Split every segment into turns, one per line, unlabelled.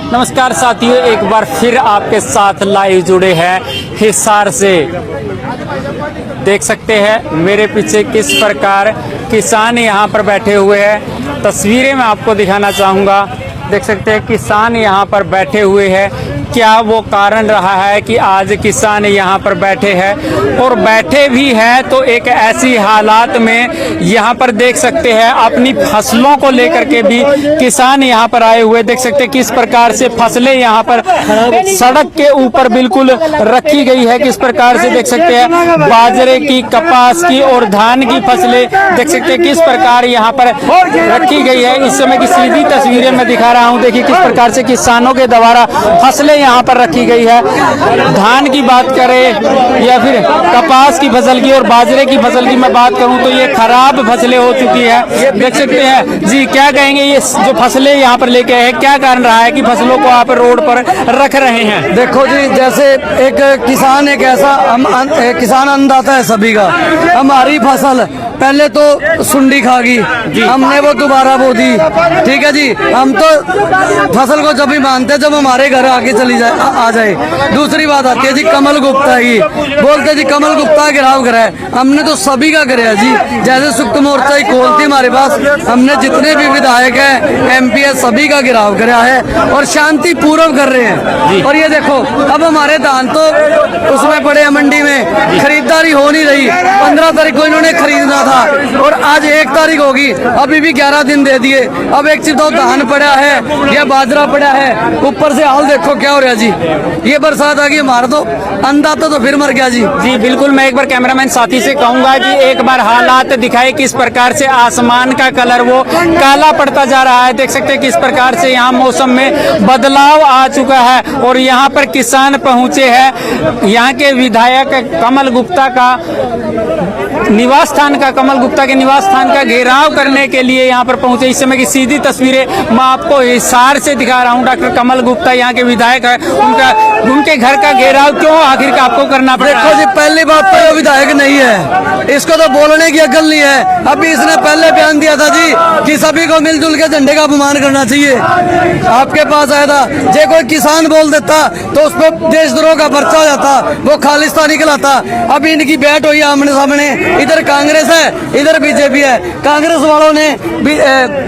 नमस्कार साथियों, एक बार फिर आपके साथ लाइव जुड़े हैं हिसार से। देख सकते हैं मेरे पीछे किस प्रकार किसान यहाँ पर बैठे हुए हैं। तस्वीरें मैं आपको दिखाना चाहूँगा। देख सकते हैं किसान यहाँ पर बैठे हुए हैं। क्या वो कारण रहा है कि आज किसान यहाँ पर बैठे हैं, और बैठे भी हैं तो एक ऐसी हालात में यहाँ पर देख सकते हैं अपनी फसलों को लेकर के भी किसान यहाँ पर आए हुए। देख सकते हैं किस प्रकार से फसलें यहाँ पर सड़क के ऊपर बिल्कुल रखी गई है। किस प्रकार से देख सकते हैं बाजरे की, कपास की और धान की फसलें देख सकते हैं किस प्रकार यहाँ पर रखी गई है। इस समय की सीधी तस्वीरें मैं दिखा रहा हूँ। देखिए किस प्रकार से किसानों के द्वारा फसलें यहाँ पर रखी गई है। धान की बात करें या फिर कपास की फसल की और बाजरे की फसल की मैं बात करूं तो ये खराब फसलें हो चुकी है। देख सकते हैं जी, क्या कहेंगे ये जो फसलें यहाँ पर लेके आए, क्या कारण रहा है कि फसलों को आप रोड पर रख रहे हैं?
देखो जी, जैसे एक किसान एक ऐसा किसान अन्नदाता है सभी का। हमारी फसल पहले तो सुंडी खा गई, हमने वो दोबारा बो दी। ठीक है जी, हम तो फसल को जब भी मानते हैं जब हमारे घर आके चली आ जाए। दूसरी बात आती है जी कमल गुप्ता की, बोलते जी कमल गुप्ता गिराव करा है। हमने तो सभी का कराया जी। जैसे सुक्त मोर्चा ही खोलती हमारे पास, हमने जितने भी विधायक हैं, एमपी है, सभी का गिराव करा है और शांति पूर्वक कर रहे हैं। और ये देखो अब हमारे धान तो उसमें पड़े हैं मंडी में, खरीदारी हो नहीं रही। 15 तारीख को इन्होंने खरीदना था और आज 1 तारीख होगी, अभी भी 11 दिन दे दिए। अब एक चीज तो धान पड़ा है या बाजरा पड़ा है, ऊपर से हाल देखो क्या हो रहा है जी। ये बरसात आ गई, हमारा तो अन्नदाता तो फिर मर गया जी।
जी बिल्कुल, मैं एक बार कैमरामैन साथी से कहूंगा कि एक बार हालात दिखाए किस प्रकार से आसमान का कलर वो काला पड़ता जा रहा है। देख सकते हैं किस प्रकार से यहाँ मौसम में बदलाव आ चुका है और यहाँ पर किसान पहुंचे हैं। यहाँ के विधायक कमल गुप्ता का निवास स्थान का, कमल गुप्ता के निवास स्थान का घेराव करने के लिए यहाँ पर पहुंचे। इस समय की सीधी तस्वीरें मैं आपको हिसार से दिखा रहा हूँ। डॉक्टर कमल गुप्ता यहाँ के विधायक है, उनके घर का घेराव क्यों आखिर का आपको करना पड़ा?
देखो जी, पहली बात तो ये विधायक नहीं है, इसको तो बोलने की अकल नहीं है। अभी इसने पहले बयान दिया था जी कि सभी को मिलजुल के झंडे का अपमान करना चाहिए। आपके पास आया था, जे कोई किसान बोल देता तो उस पर देशद्रोह का पर्चा हो जाता, वो खालिस्तानी कहलाता। अभी इनकी बैठ हुई आमने सामने, इधर कांग्रेस है इधर बीजेपी है। कांग्रेस वालों ने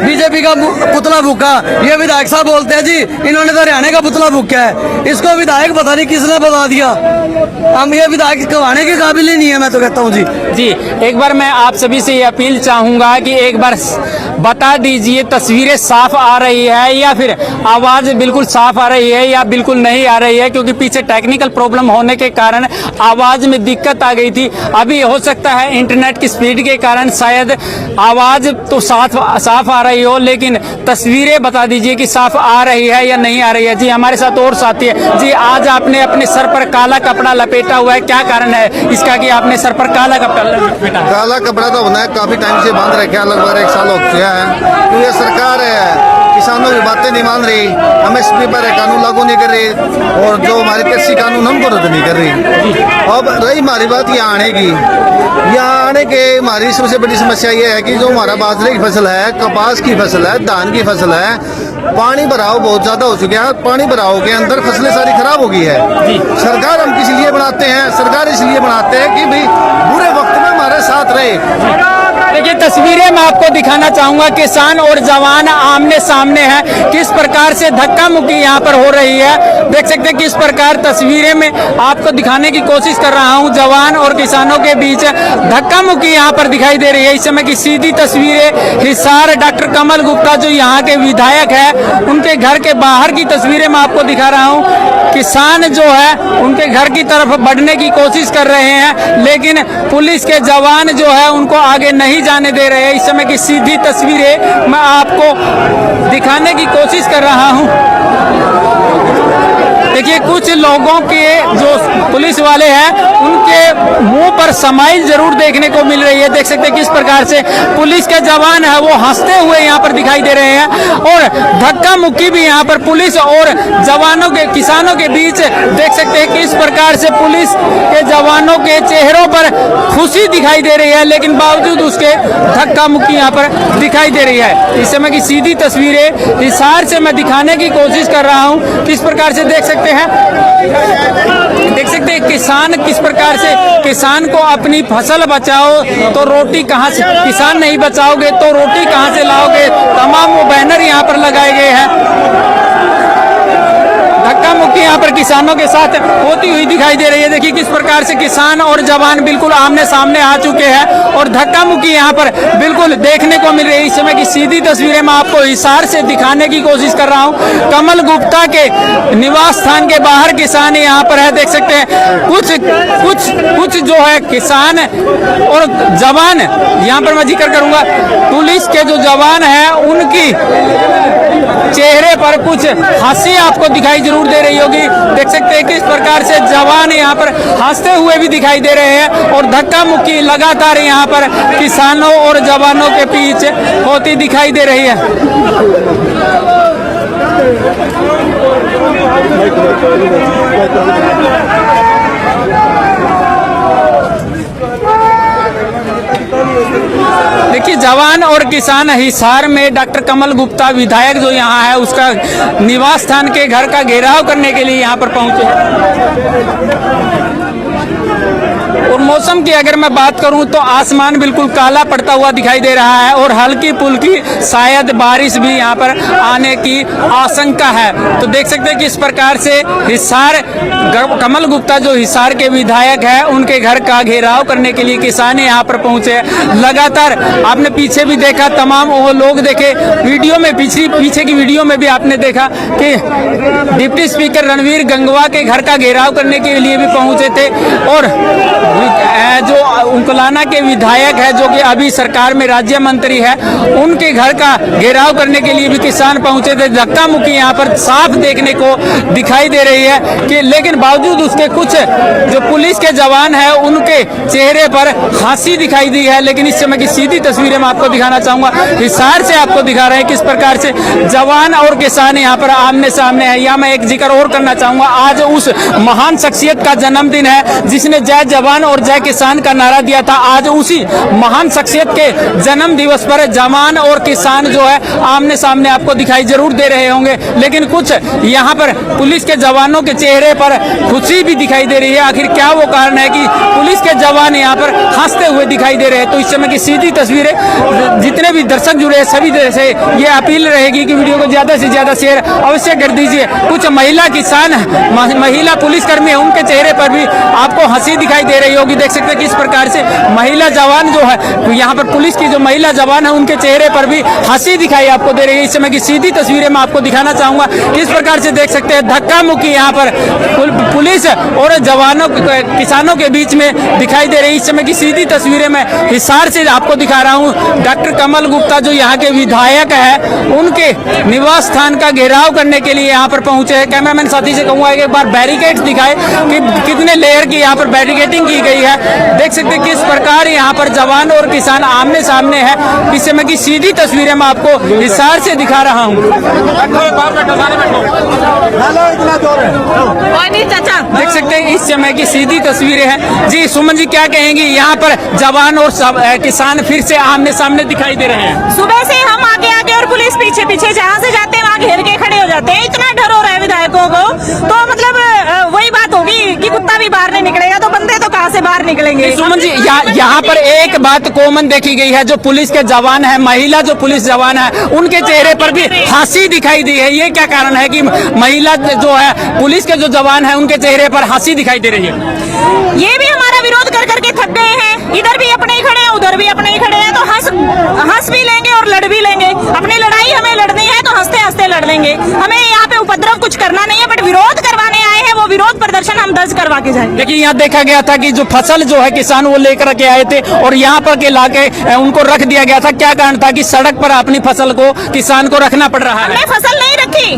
बीजेपी का पुतला फूका, ये विधायक साहब बोलते हैं जी इन्होंने तो हरियाणा का पुतला फूका है। इसको विधायक पता नहीं किसने बता दिया। हम ये विधायक कहवाने के काबिल ही नहीं है, मैं तो कहता हूँ जी।
एक बार मैं आप सभी से ये अपील चाहूंगा कि एक बार बता दीजिए तस्वीरें साफ आ रही है या फिर आवाज बिल्कुल साफ आ रही है या बिल्कुल नहीं आ रही है, क्योंकि पीछे टेक्निकल प्रॉब्लम होने के कारण आवाज में दिक्कत आ गई थी। अभी हो सकता है इंटरनेट की स्पीड के कारण शायद आवाज तो साफ आ रही हो, लेकिन तस्वीरें बता दीजिए कि साफ आ रही है या नहीं आ रही है। जी हमारे साथ और साथी है जी। आज आपने अपने सर पर काला कपड़ा लपेटा हुआ है, क्या कारण है इसका कि आपने सर पर काला कपड़ा लपेटा?
काला कपड़ा तो होना है, काफी टाइम से बांध रखा, लगभग 1 साल हो गया है। तो ये सरकार है किसानों की बातें नहीं मान रही, एमएसपी पर कानून लागू नहीं कर रही और जो हमारे कृषि कानून हमको रद्द नहीं कर रही। अब रही हमारी बात यहाँ आने की, यहाँ आने के हमारी सबसे बड़ी समस्या ये है कि जो हमारा बाजरे की फसल है, कपास की फसल है, धान की फसल है, पानी भराव बहुत ज्यादा हो चुका है। पानी भराव के अंदर फसलें सारी खराब हो गई है। सरकार हम किस लिए बनाते हैं? सरकार इसलिए बनाते हैं कि भाई बुरे वक्त में हमारे साथ रहे।
देखिए तस्वीरें मैं आपको दिखाना चाहूंगा, किसान और जवान आमने सामने हैं। किस प्रकार से धक्का मुक्की यहाँ पर हो रही है, देख सकते हैं किस प्रकार तस्वीरें में आपको दिखाने की कोशिश कर रहा हूँ। जवान और किसानों के बीच धक्का मुक्की यहाँ पर दिखाई दे रही है। इस समय की सीधी तस्वीरें हिसार डॉक्टर कमल गुप्ता जो यहाँ के विधायक है, उनके घर के बाहर की तस्वीरें मैं आपको दिखा रहा हूँ। किसान जो है उनके घर की तरफ बढ़ने की कोशिश कर रहे हैं, लेकिन पुलिस के जवान जो है उनको आगे नहीं जाने दे रहे हैं। इस समय की सीधी तस्वीरें मैं आपको दिखाने की कोशिश कर रहा हूं। देखिए कुछ लोगों के जो पुलिस वाले हैं उनके मुंह पर स्माइल जरूर देखने को मिल रही है। देख सकते हैं किस प्रकार से पुलिस के जवान है वो हंसते हुए यहाँ पर दिखाई दे रहे हैं और धक्का मुक्की भी यहाँ पर पुलिस और जवानों के किसानों के बीच देख सकते हैं किस प्रकार से पुलिस के जवानों के चेहरों पर खुशी दिखाई दे रही है, लेकिन बावजूद उसके धक्का मुक्की यहाँ पर दिखाई दे रही है। इस समय की सीधी तस्वीरें हिसार से मैं दिखाने की कोशिश कर रहा हूँ। किस प्रकार से देख सकते हैं किसान किस प्रकार से किसान को अपनी फसल बचाओ तो रोटी कहाँ से, किसान नहीं बचाओगे तो रोटी कहाँ से लाओगे, तमाम वो बैनर यहाँ पर लगाए गए हैं। धक्का मुक्की यहाँ पर किसानों के साथ होती हुई दिखाई दे रही है। देखिए किस प्रकार से किसान और जवान बिल्कुल आमने सामने आ चुके हैं और धक्का मुक्की यहाँ पर बिल्कुल देखने को मिल रही है। इस समय की सीधी तस्वीरें मैं आपको हिसार से दिखाने की कोशिश कर रहा हूँ। कमल गुप्ता के निवास स्थान के बाहर किसान यहाँ पर है। देख सकते हैं कुछ जो है किसान और जवान, यहाँ पर मैं जिक्र करूंगा पुलिस के जो जवान है उनकी चेहरे पर कुछ हंसी आपको दिखाई जरूर दे रही होगी। देख सकते हैं किस प्रकार से जवान यहाँ पर हंसते हुए भी दिखाई दे रहे हैं और धक्का मुक्की लगातार यहाँ पर किसानों और जवानों के बीच होती दिखाई दे रही है। देखिए जवान और किसान हिसार में डॉक्टर कमल गुप्ता विधायक जो यहाँ है उसका निवास स्थान के घर का घेराव करने के लिए यहाँ पर पहुंचे। और मौसम की अगर मैं बात करूं तो आसमान बिल्कुल काला पड़ता हुआ दिखाई दे रहा है और हल्की फुल्की शायद बारिश भी यहाँ पर आने की आशंका है। तो देख सकते हैं कि इस प्रकार से हिसार कमल गुप्ता जो हिसार के विधायक है उनके घर का घेराव करने के लिए किसान यहाँ पर पहुंचे। लगातार आपने पीछे भी देखा, तमाम वो लोग देखे वीडियो में, पीछे की वीडियो में भी आपने देखा कि डिप्टी स्पीकर रणवीर गंगवा के घर का घेराव करने के लिए भी पहुंचे थे और जो उंकलाना के विधायक है जो कि अभी सरकार में राज्य मंत्री है उनके घर का घेराव करने के लिए भी किसान पहुंचे थे। धक्का मुक्की यहाँ पर साफ देखने को दिखाई दे रही है कि लेकिन बावजूद उसके कुछ जो पुलिस के जवान है उनके चेहरे पर हंसी दिखाई दी है। लेकिन इस समय की सीधी तस्वीरें मैं आपको दिखाना चाहूंगा, हिसार से आपको दिखा रहे हैं किस प्रकार से जवान और किसान यहाँ पर आमने सामने है। या मैं एक जिक्र और करना चाहूंगा, आज उस महान शख्सियत का जन्मदिन है जिसने जय जवान और जय किसान का नारा दिया था। आज उसी महान शख्सियत के जन्म दिवस पर जवान और किसान जो है आमने सामने आपको दिखाई जरूर दे रहे होंगे, लेकिन कुछ यहाँ पर पुलिस के जवानों के चेहरे पर खुशी भी दिखाई दे रही है। आखिर क्या वो कारण है कि पुलिस के जवान यहाँ पर हंसते हुए दिखाई दे रहे हैं। तो इस समय की सीधी तस्वीरें जितने भी दर्शक जुड़े हैं सभी तरह से ये अपील रहेगी कि वीडियो को ज्यादा से ज्यादा शेयर अवश्य कर दीजिए। कुछ महिला किसान, महिला पुलिसकर्मी है, उनके चेहरे पर भी आपको हंसी दिखाई दे रही होगी। देख सकते हैं किस प्रकार से महिला जवान जो है यहाँ पर पुलिस की जो महिला जवान है उनके चेहरे पर भी हंसी दिखाई आपको दे रही है। इस समय की सीधी तस्वीरें मैं आपको दिखाना चाहूंगा। किस प्रकार से देख सकते हैं धक्का मुक्की यहाँ पर पुलिस और जवानों किसानों के बीच में दिखाई दे रही है। इस समय की सीधी तस्वीरें मैं हिसार से आपको दिखा रहा हूँ। डॉक्टर कमल गुप्ता जो यहाँ के विधायक है उनके निवास स्थान का घेराव करने के लिए यहाँ पर पहुंचे हैं। कैमरामैन साथी से कहूंगा एक बार बैरिकेड दिखाए कि कितने लेयर की यहाँ पर बैरिकेडिंग की गई है। देख सकते हैं किस प्रकार यहाँ पर जवान और किसान आमने सामने है। इस समय की सीधी तस्वीरें मैं आपको हिसार से दिखा रहा हूँ। देख सकते हैं इस समय की सीधी तस्वीरें हैं। जी सुमन जी क्या कहेंगी, यहाँ पर जवान और किसान फिर से आमने सामने दिखाई दे रहे हैं।
सुबह से हम आगे आगे और पुलिस पीछे पीछे, जहाँ से जाते हैं वहाँ घेर के खड़े हो जाते हैं। इतना डर हो रहा है विधायकों को, तो मतलब वही बात होगी कि कुत्ता भी बाहर नहीं निकलेगा तो बंदे तो कहाँ से बाहर निकलेंगे।
सुमन जी यहाँ पर एक बात कॉमन देखी गई है, जो पुलिस के जवान है, महिला जो पुलिस जवान है उनके चेहरे पर भी हंसी दिखाई दी है। ये क्या कारण है कि महिला जो है पुलिस के जो जवान है उनके चेहरे पर हंसी दिखाई दे रही है?
ये भी हमारा विरोध कर करके थक गए हैं। इधर भी अपने ही खड़े हैं, उधर भी अपने ही खड़े हैं, तो हंस भी लेंगे और लड़ भी लेंगे। अपनी लड़ाई हमें लड़नी है तो हंसते हंसते लड़ लेंगे। हमें यहाँ पे उपद्रव कुछ करना नहीं है, बट विरोध करवाने आए हैं, वो विरोध प्रदर्शन हम दर्ज करवा के जाएंगे।
देखिए यहाँ देखा गया था कि जो फसल जो है किसान वो लेकर के आए थे और यहाँ पर के लाके उनको रख दिया गया था। क्या कारण था कि सड़क पर अपनी फसल को किसान को रखना पड़ रहा है?
हमने फसल नहीं रखी,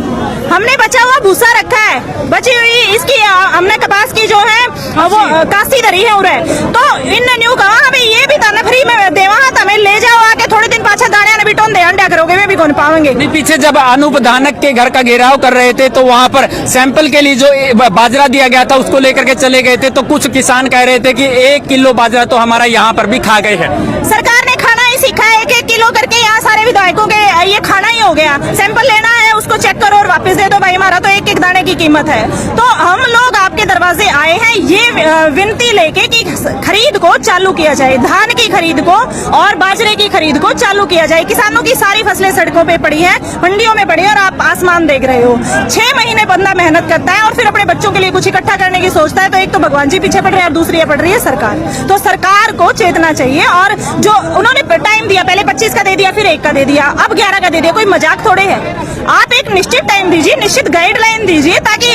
हमने बचा हुआ भूसा रखा है, बची हुई इसकी हमने कपास की जो है वो कास्ती धरी है उरे। तो इन न्यू कहा हमें ये भी था फ्री में देवा हमें ले जाओ आके थोड़े दिन पाछा दाने ने बिटोन दे अंडा करोगे वे भी कौन पावेंगे।
नहीं, पीछे जब अनूप धानक के घर का घेराव कर रहे थे तो वहाँ पर सैंपल के लिए जो बाजरा दिया गया था उसको लेकर के चले गए थे, तो कुछ किसान कह रहे थे कि 1 किलो बाजरा तो हमारा यहाँ पर भी खा गए हैं।
सरकार ने खाना ही सीखा है, 1-1 किलो करके यहाँ सारे विधायकों के ये खाना ही हो गया। सैंपल लेना है उसको चेक करो और वापस दे दो भाई, हमारा तो 1-1 दाने की कीमत है। तो हम लोग आपके दरवाजे आए हैं ये विनती लेके कि खरीद को चालू किया जाए, धान की खरीद को और बाजरे की खरीद को चालू किया जाए। किसानों की सारी फसलें सड़कों पे पड़ी है, मंडियों में पड़ी है और आप आसमान देख रहे हो। 6 महीने बंदा मेहनत करता है और फिर अपने बच्चों के लिए कुछ इकट्ठा करने की सोचता है, तो एक तो भगवान जी पीछे पड़ रहे हैं और दूसरी पड़ रही है सरकार। तो सरकार को चेतना चाहिए और जो उन्होंने टाइम दिया, पहले 25 का दे दिया, फिर 1 का दे दिया, अब 11 का दे दिया, कोई मजाक थोड़े है। आप एक निश्चित टाइम दीजिए, निश्चित गाइडलाइन दीजिए ताकि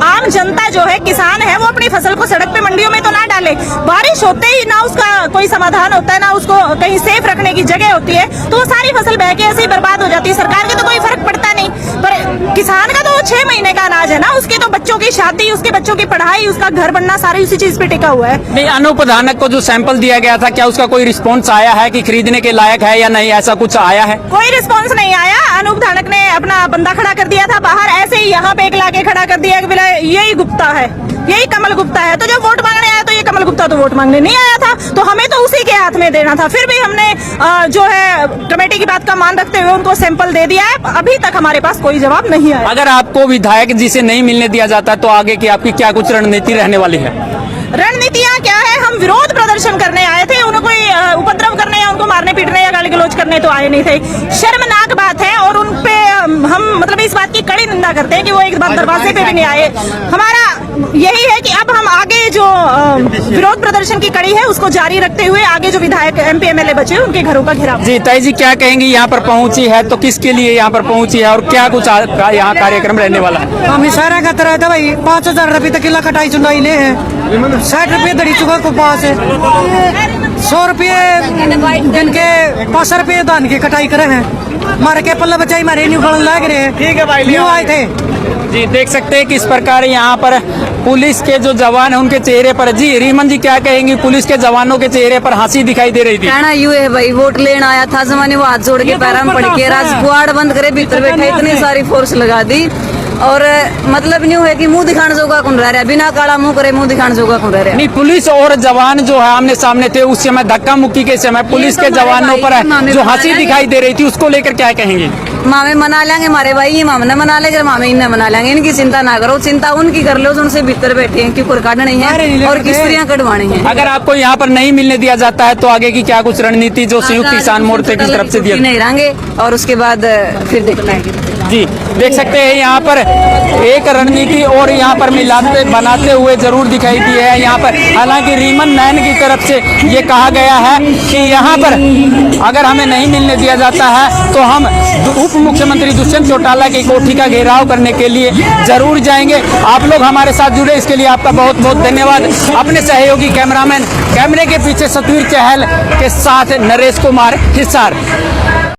आम जनता जो है किसान है वो अपनी फसल को सड़क पे मंडियों में तो ना डाले। बारिश होते ही ना उसका कोई समाधान होता है, ना उसको कहीं सेफ रखने की जगह होती है, तो वो सारी फसल बह के ऐसे ही बर्बाद हो जाती है। सरकार के तो कोई फर्क पड़ता नहीं, पर किसान का तो 6 महीने का अनाज है ना, उसके तो बच्चों की शादी, उसके बच्चों की पढ़ाई, उसका घर बनना सारी उसी चीज पे टिका हुआ है।
नहीं, अनूप धानक को जो सैंपल दिया गया था क्या उसका कोई रिस्पॉन्स आया है कि खरीदने के लायक है या नहीं, ऐसा कुछ आया है?
कोई रिस्पॉन्स नहीं आया। अनूप धानक ने अपना बंदा खड़ा कर दिया था बाहर, ऐसे ही यहाँ पे एक लाके खड़ा कर दिया कि यही गुप्ता है, यही कमल गुप्ता है। तो जब वोट मांगने आया तो ये कमल गुप्ता तो वोट मांगने नहीं आया था, तो हमें तो उसी के हाथ में देना था। फिर भी हमने जो है कमेटी की बात का मान रखते हुए उनको सैंपल दे दिया है। अभी तक हमारे पास कोई जवाब नहीं आया।
अगर आपको विधायक जी से नहीं मिलने दिया जाता तो आगे की आपकी क्या कुछ रणनीति रहने वाली है?
रणनीतियाँ क्या है, हम विरोध प्रदर्शन करने आए थे, उन्हें कोई उपद्रव करने या उनको मारने पीटने या गाली गलौज करने तो आए नहीं थे। शर्मनाक बात है और उन पे हम मतलब इस बात की कड़ी निंदा करते हैं कि वो एक बार दरवाजे पे भी नहीं आए। हमारा यही है कि अब हम आगे जो विरोध प्रदर्शन की कड़ी है उसको जारी रखते हुए आगे जो विधायक MP MLA बचे उनके घरों का घेराव।
जी ताई जी, क्या कहेंगी, यहाँ पर पहुंची है तो किसके लिए यहाँ पर पहुंची है और क्या कुछ यहाँ कार्यक्रम रहने वाला है?
हम इशारा करते रहते भाई, 5000 रुपये तक किला कटाई चुनाई ले है, 60 रुपये दड़ी चुका को पास है, 100 रुपये दिन के 5 रुपये धान की कटाई करे हैं, हमारे के पल्ला बचाई हमारे न्यू फल लग रहे हैं। ठीक है भाई, न्यू आए थे
जी। देख सकते हैं किस प्रकार यहाँ पर पुलिस के जो जवान है उनके चेहरे पर, जी रीमन जी क्या कहेंगी, पुलिस के जवानों के चेहरे पर हंसी दिखाई दे रही थी?
कहना यू है भाई, वोट लेना आया था जमाने, वो हाथ जोड़ के पैरा में पड़ के राजकुआड़ बंद करे, भीतर बैठे इतनी सारी फोर्स लगा दी और मतलब न्यू है कि मुंह दिखाने जोगा कौन रह रहा है, बिना काला मुंह करे मुंह दिखाने जोगा कौन रह रहा है।
नहीं, पुलिस और जवान जो है आमने सामने थे उस समय, धक्का मुक्की के समय पुलिस के जवानों पर जो हंसी दिखाई दे रही थी उसको लेकर क्या कहेंगे?
मामे मना लेंगे हमारे भाई, ये मामे मना लेंगे, मामे इन्हें मना लेंगे, इनकी चिंता ना करो, चिंता उनकी कर लो जो उनसे भीतर बैठे हैं, क्यों काटनी है और किस्तियाँ कटवानी है।
अगर आपको यहाँ पर नहीं मिलने दिया जाता है तो आगे की क्या कुछ रणनीति जो संयुक्त किसान मोर्चे की तरफ से दिया?
नहीं रहेंगे और उसके बाद फिर देखना है।
जी देख सकते हैं यहाँ पर एक रणनीति और यहाँ पर मिलाते बनाते हुए जरूर दिखाई दी है यहाँ पर। हालांकि रीमन मैन की तरफ से ये कहा गया है कि यहाँ पर अगर हमें नहीं मिलने दिया जाता है तो हम उप मुख्यमंत्री दुष्यंत चौटाला की कोठी का घेराव करने के लिए जरूर जाएंगे। आप लोग हमारे साथ जुड़े इसके लिए आपका बहुत बहुत धन्यवाद। अपने सहयोगी कैमरामैन कैमरे के पीछे सतवीर चहल के साथ नरेश कुमार हिसार।